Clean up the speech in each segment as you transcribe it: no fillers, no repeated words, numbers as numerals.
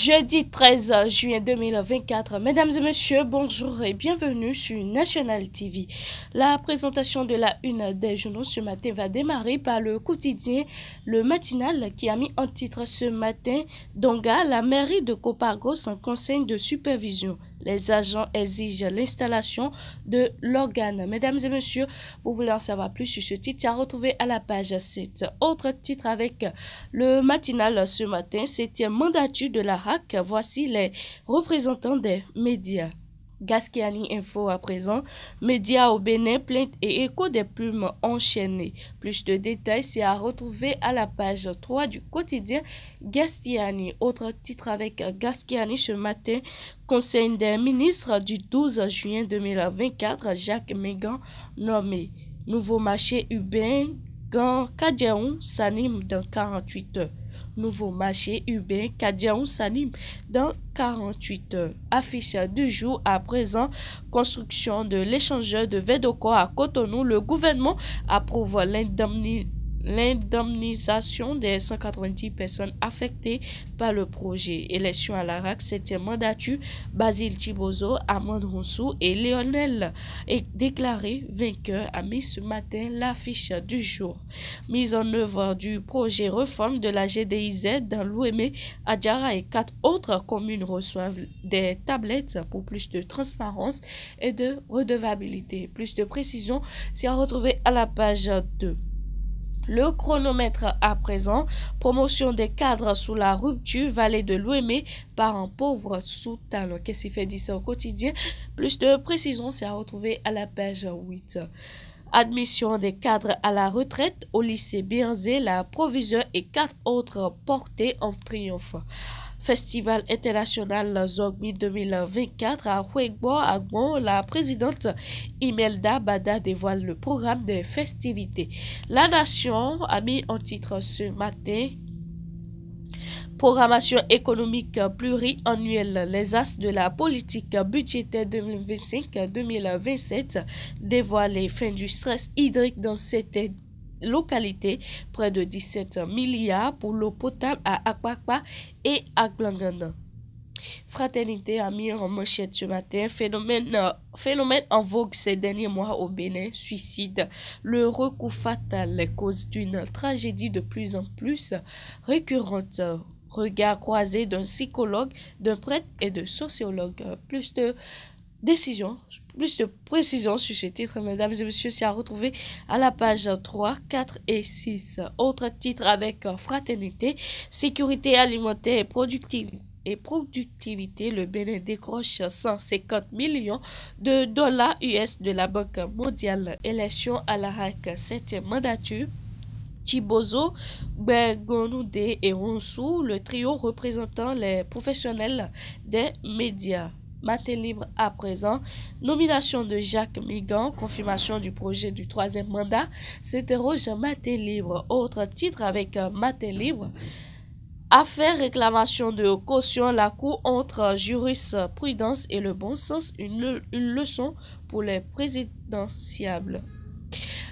Jeudi 13 juin 2024, mesdames et messieurs, bonjour et bienvenue sur National TV. La présentation de la une des journaux ce matin va démarrer par le quotidien Le Matinal qui a mis en titre ce matin « Donga, la mairie de Copagos en conseil de supervision ». Les agents exigent l'installation de l'organe. Mesdames et messieurs, vous voulez en savoir plus sur ce titre, à retrouver à la page 7. Autre titre avec le matinal ce matin, 7e mandature de la RAC. Voici les représentants des médias. Gaskiani Info à présent, médias au Bénin, plainte et écho des plumes enchaînées. Plus de détails, c'est à retrouver à la page 3 du quotidien Gaskiani. Autre titre avec Gaskiani ce matin, Conseil des ministres du 12 juin 2024, Jacques Mégan nommé. Nouveau marché urbain, Kadiaou s'anime dans 48 heures. Nouveau marché urbain, Kadiaou s'anime dans 48 heures. Affiche du jour à présent, construction de l'échangeur de Vedoko à Cotonou. Le gouvernement approuve l'indemnisation des 190 personnes affectées par le projet. Élection à la RAC, 7e mandature, Basile Thibozo, Amand Roussou et Lionel est déclaré vainqueur, a mis ce matin l'affiche du jour. Mise en œuvre du projet réforme de la GDIZ dans l'Ouémé, Adjara et 4 autres communes reçoivent des tablettes pour plus de transparence et de redevabilité. Plus de précision, c'est à retrouver à la page 2. Le chronomètre à présent, promotion des cadres sous la rupture, vallée de l'Ouémé, parents pauvres sous talent. Qu'est-ce qui fait dire ça au quotidien? Plus de précision, c'est à retrouver à la page 8. Admission des cadres à la retraite au lycée Bienzé, la proviseure et 4 autres portées en triomphe. Festival international Zogbi 2024 à Huegbo, Agbon, la présidente Imelda Bada dévoile le programme des festivités. La Nation a mis en titre ce matin programmation économique pluriannuelle. Les as de la politique budgétaire 2025-2027 dévoilent les fins du stress hydrique dans cette localité, près de 17 milliards pour l'eau potable à Akpakpa et à Glangana. Fraternité a mis en manchette ce matin, phénomène en vogue ces derniers mois au Bénin, suicide, le recours fatal, les causes d'une tragédie de plus en plus récurrente. Regard croisé d'un psychologue, d'un prêtre et de sociologue. Plus de précision sur ce titre, mesdames et messieurs, c'est à retrouver à la page 3, 4 et 6. Autre titre avec fraternité, sécurité alimentaire et productivité, le Bénin décroche 150 millions de dollars US de la Banque mondiale. Élection à la RAC, 7e mandature. Thibozo, Begonoudé et Ronsou, le trio représentant les professionnels des médias. Matin libre à présent, nomination de Jacques Mégan, confirmation du projet du 3e mandat, s'interroge Matin libre. Autre titre avec Matin libre, affaire réclamation de caution, la cour entre jurisprudence et le bon sens, une leçon pour les présidentiables.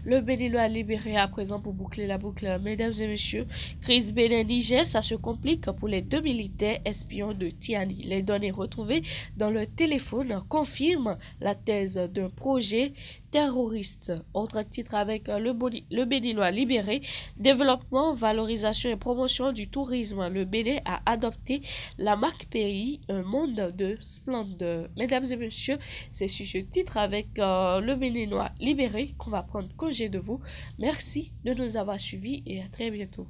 Le Béninois libéré à présent pour boucler la boucle. Mesdames et messieurs, crise Bénin-Niger, ça se complique pour les 2 militaires espions de Tiani. Les données retrouvées dans le téléphone confirment la thèse d'un projet terroriste. Autre titre avec le Béninois libéré, développement, valorisation et promotion du tourisme. Le Bénin a adopté la marque pays, un monde de splendeur. Mesdames et messieurs, c'est sur ce titre avec le Béninois libéré qu'on va prendre congé de vous. Merci de nous avoir suivis et à très bientôt.